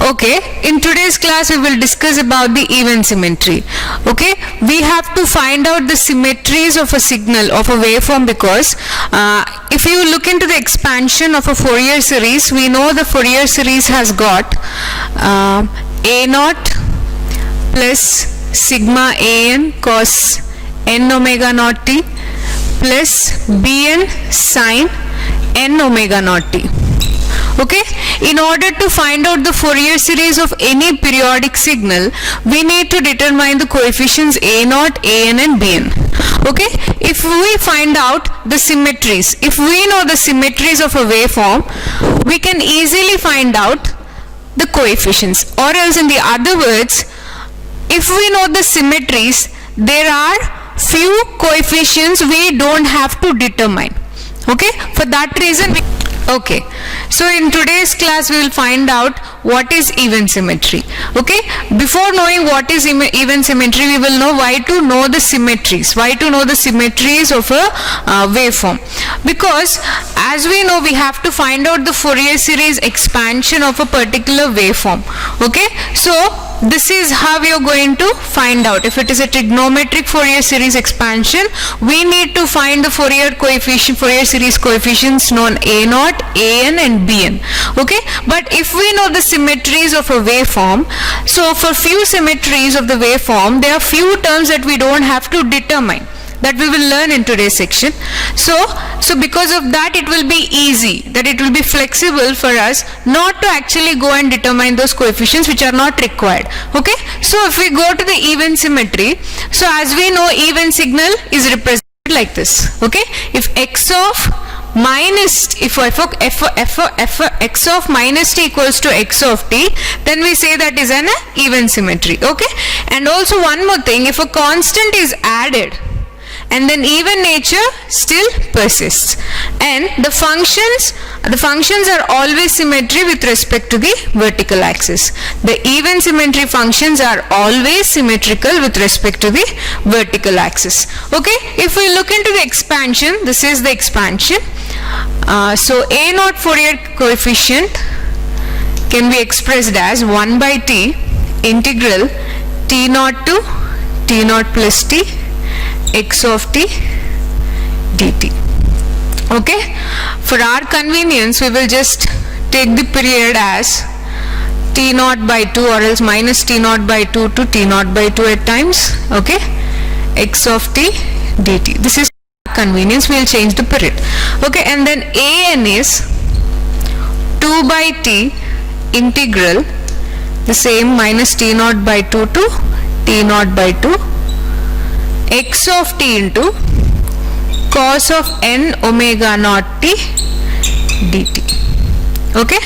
Okay, in today's class we will discuss about the even symmetry. Okay, we have to find out the symmetries of a signal of a waveform, because if you look into the expansion of a Fourier series, we know the Fourier series has got a naught plus sigma an cos n omega naught t plus bn sin n omega naught t. Okay, in order to find out the Fourier series of any periodic signal, we need to determine the coefficients a naught, an and bn. Okay, if we find out the symmetries, if we know the symmetries of a waveform, we can easily find out the coefficients. Or else, in the other words, if we know the symmetries, there are few coefficients we don't have to determine. Okay, for that reason okay, so in today's class we will find out what is even symmetry. Okay, before knowing what is even symmetry, we will know why to know the symmetries, of a waveform. Because as we know, we have to find out the Fourier series expansion of a particular waveform. Okay, so this is how we are going to find out. If it is a trigonometric Fourier series expansion, we need to find the Fourier series coefficients known a naught, an and bn. Okay, but if we know the symmetries of a waveform, so for few symmetries of the waveform, there are few terms that we don't have to determine, that we will learn in today's section. So because of that, it will be easy, that it will be flexible for us not to actually go and determine those coefficients which are not required. Okay, so if we go to the even symmetry, so as we know, even signal is represented like this. Okay, if x of minus x of minus t equals to x of t, then we say that is an even symmetry. Okay, and also one more thing, if a constant is added and then even nature still persists, and the functions are always symmetry with respect to the vertical axis. The even symmetry functions are always symmetrical with respect to the vertical axis. Okay, if we look into the expansion, this is the expansion. So a naught Fourier coefficient can be expressed as 1 by t integral t naught to t naught plus t x of t dt. Okay, for our convenience, we will just take the period as t naught by 2 or else minus t naught by 2 to t naught by 2 at times. Okay, x of t dt. This is convenience, we will change the period. Okay, and then an is 2 by t integral the same minus t naught by 2 to t naught by 2 x of t into cos of n omega naught t dt. Okay,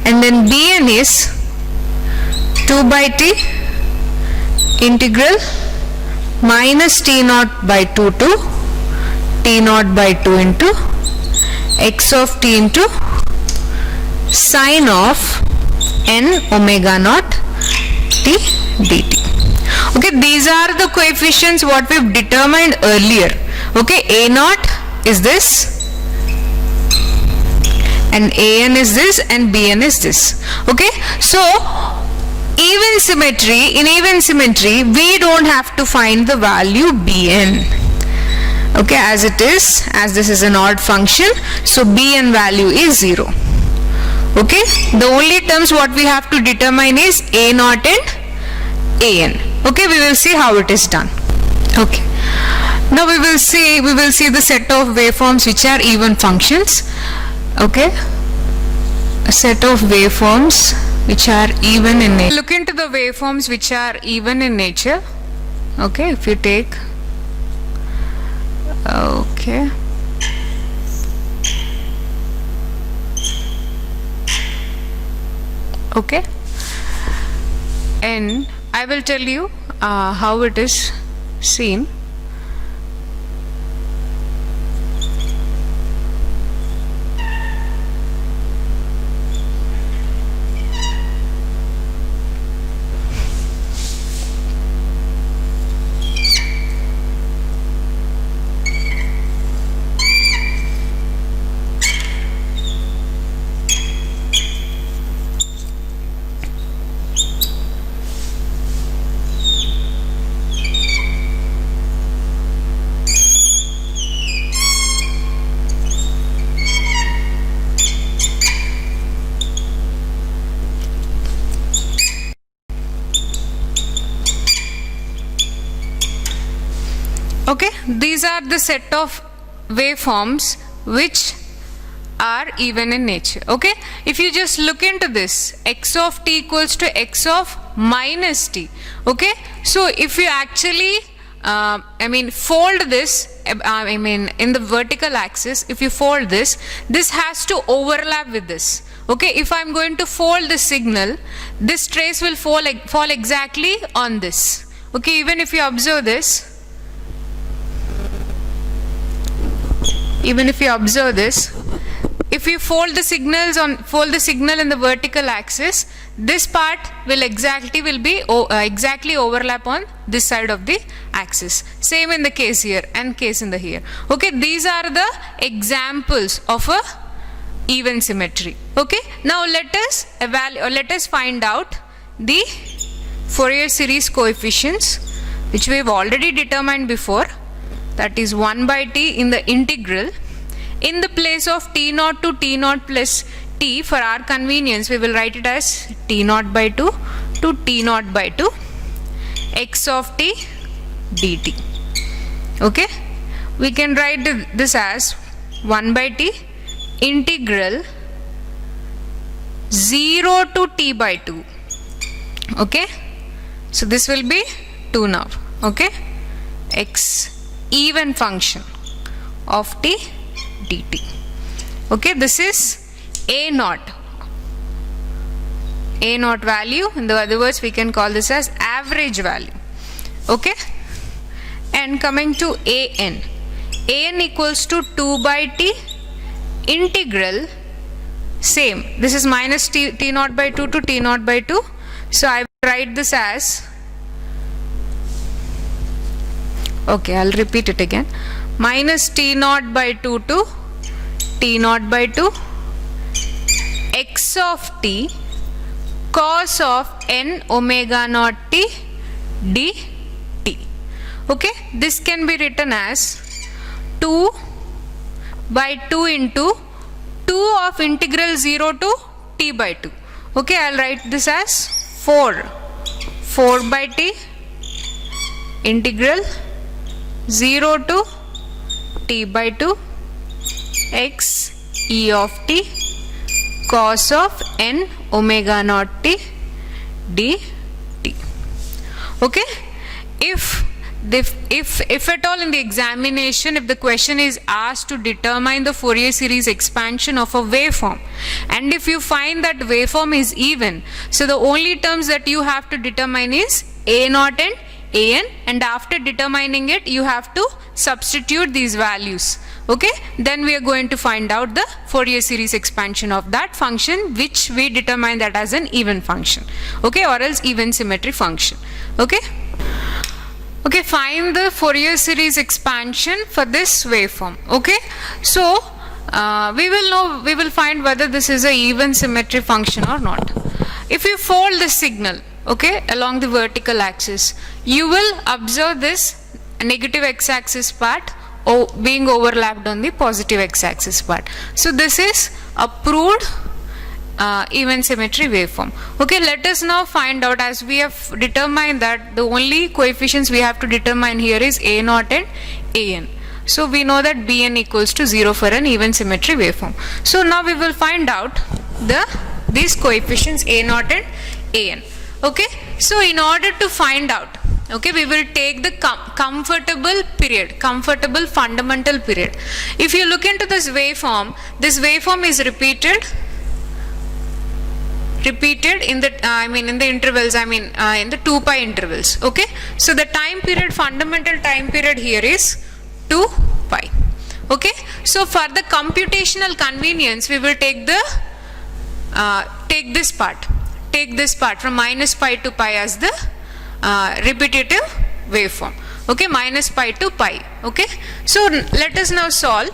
and then bn is 2 by t integral minus t naught by 2 to t naught by 2 into x of t into sine of n omega naught t dt. Okay, these are the coefficients what we've determined earlier. Okay, a naught is this, and an is this, and bn is this. Okay, so in even symmetry, we don't have to find the value bn. Okay, as this is an odd function, so bn value is 0. Okay, the only terms what we have to determine is a naught and an. Okay, we will see how it is done. Okay, now we will see the set of waveforms which are even functions. Okay, a set of waveforms which are even in nature. Look into the waveforms which are even in nature. Okay, if you take okay, okay, and I will tell you how it is seen. Okay, these are the set of waveforms which are even in nature. Okay, if you just look into this, x of t equals to x of minus t. Okay, so if you actually fold this, in the vertical axis, if you fold this, this has to overlap with this. Okay, if I'm going to fold the signal, this trace will fall exactly on this. Okay, even if you observe this, if you fold the signal in the vertical axis, this part will be exactly overlap on this side of the axis. Same in the case here and case in the here. Okay, these are the examples of a even symmetry. Okay, now let us find out the Fourier series coefficients which we have already determined before, that is 1 by t in the integral. In the place of t naught to t naught plus t, for our convenience we will write it as t naught by 2 to t naught by 2 x of t dt. Okay, we can write this as 1 by t integral 0 to t by 2. Okay, so this will be 2 now. Okay, x even function of t dt. Okay, this is a naught value. In the other words, we can call this as average value. Okay, and coming to an equals to 2 by t integral, same, this is minus t naught by 2 to t naught by 2. So I will write this as, okay, I'll repeat it again, minus t naught by 2 to t naught by 2 x of t cos of n omega naught t dt. Okay, this can be written as 2 by 2 into 2 of integral 0 to t by 2. Okay, I'll write this as 4 by t integral 0 to t by 2 x e of t cos of n omega naught t dt. Okay, if at all in the examination, if the question is asked to determine the Fourier series expansion of a waveform, and if you find that waveform is even, so the only terms that you have to determine is a naught and an, and after determining it you have to substitute these values. Okay, then we are going to find out the Fourier series expansion of that function, which we determine that as an even function. Okay, or else even symmetry function. Okay, find the Fourier series expansion for this waveform. Okay, so we will find whether this is a even symmetry function or not. If you fold the signal, okay, along the vertical axis, you will observe this negative x-axis part being overlapped on the positive x-axis part. So this is approved even symmetry waveform. Okay, let us now find out, as we have determined that the only coefficients we have to determine here is a naught and an. So we know that bn equals to 0 for an even symmetry waveform. So now we will find out these coefficients a naught and an. Okay, so in order to find out, okay, we will take the comfortable fundamental period. If you look into this waveform is repeated in the in the intervals, in the 2 pi intervals. Okay, so the fundamental time period here is 2 pi. Okay, so for the computational convenience, we will take this part from minus pi to pi as the repetitive waveform. Okay, minus pi to pi. Okay, so let us now solve.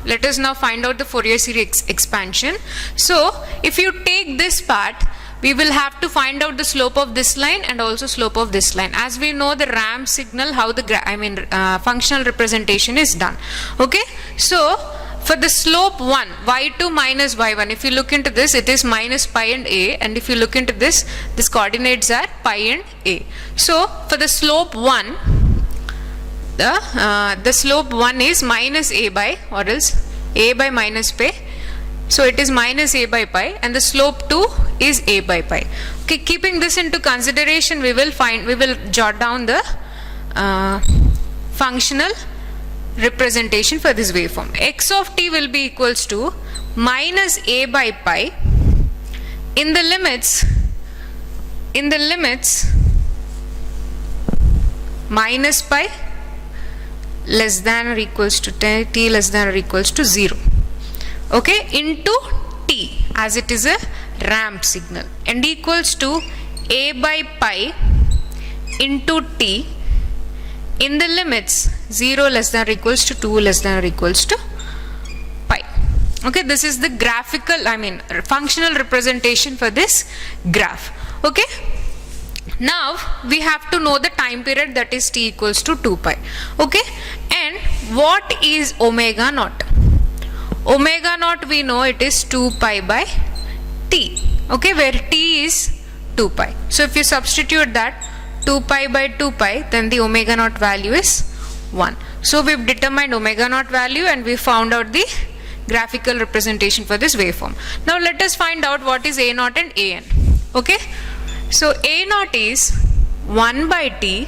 Let us now find out the Fourier series expansion. So if you take this part, we will have to find out the slope of this line and also slope of this line. As we know the ramp signal, how the functional representation is done. Okay, so for the slope 1, y2 minus y1, if you look into this, it is minus pi and a, and if you look into this coordinates are pi and a. So for the slope 1, the slope 1 is minus a by, or else a by minus pi. So it is minus a by pi, and the slope 2 is a by pi. Okay, keeping this into consideration, we will jot down the functional representation for this waveform. X of t will be equals to minus a by pi in the limits minus pi less than or equals to t less than or equals to 0, okay, into t, as it is a ramp signal, and equals to a by pi into t in the limits 0 less than or equals to 2 less than or equals to pi. Okay, this is the functional representation for this graph. Okay, now we have to know the time period, that is t equals to 2 pi. Okay, and what is omega naught? Omega naught, we know it is 2 pi by t. Okay, where t is 2 pi. So if you substitute that 2 pi by 2 pi, then the omega naught value is 1. So we've determined omega naught value, and we found out the graphical representation for this waveform. Now let us find out what is a naught and an. Okay, so a naught is 1 by t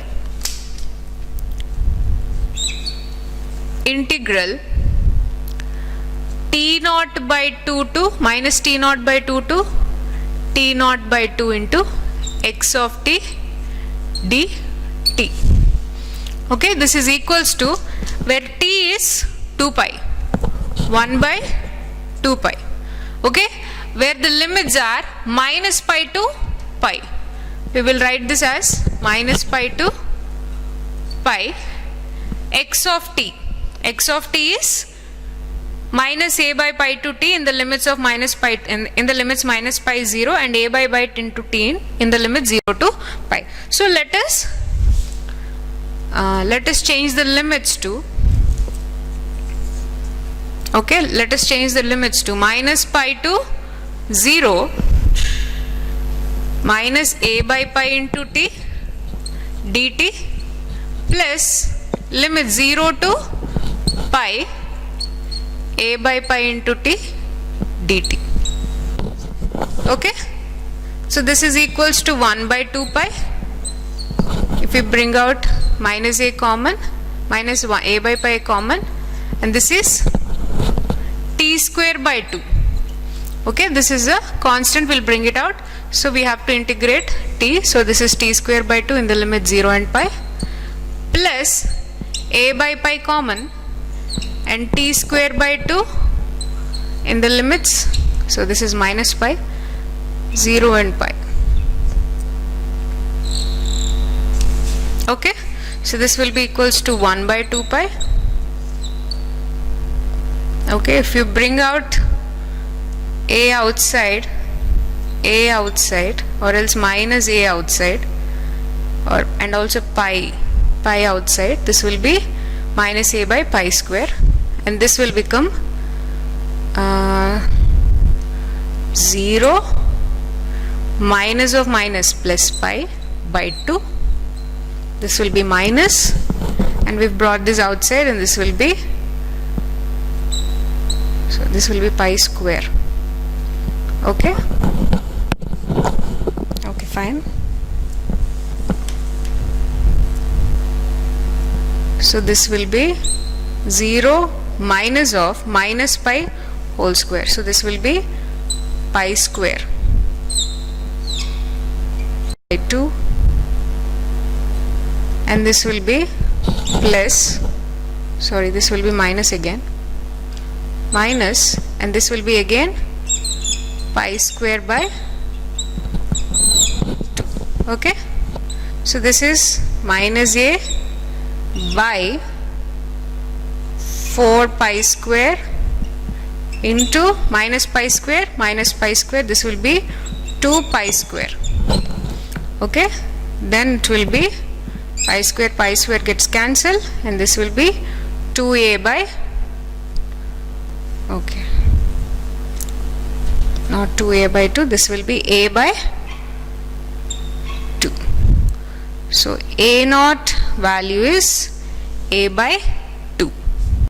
integral t naught by 2 to minus t naught by 2 to t naught by 2 into x of t dt. Okay, this is equals to, where t is 2 pi, 1 by 2 pi. Okay, where the limits are minus pi to pi, we will write this as minus pi to pi. X of t is minus a by pi to t in the limits of minus pi, in the limits minus pi 0, and a by pi into t in the limit 0 to pi. So let us change the limits to, okay, let us change the limits to minus pi to 0 minus a by pi into t dt plus limit 0 to pi a by pi into t dt. Okay, so this is equals to 1 by 2 pi. If we bring out minus a common, minus 1 a by pi common, and this is t square by 2. Okay, this is a constant, we'll bring it out, so we have to integrate t, so this is t square by 2 in the limit 0 and pi, plus a by pi common, and t square by 2 in the limits, so this is minus pi, 0 and pi. Okay, so this will be equals to 1 by 2 pi. Okay, if you bring out a outside, or else minus a outside, or and also pi outside, this will be minus a by pi square, and this will become 0 minus of minus plus pi by 2. This will be minus, and we've brought this outside, and this will be, so this will be pi square. Okay, okay, fine. So this will be 0 minus of minus pi whole square, so this will be pi square by 2, and this will be plus, sorry, this will be minus again, minus, and this will be again pi square by 2. Okay, so this is minus a by 4 pi square into minus pi square, this will be 2 pi square. Okay, then it will be pi square gets cancelled, and this will be 2a by, okay, not 2a by 2, this will be a by 2. So a naught value is A by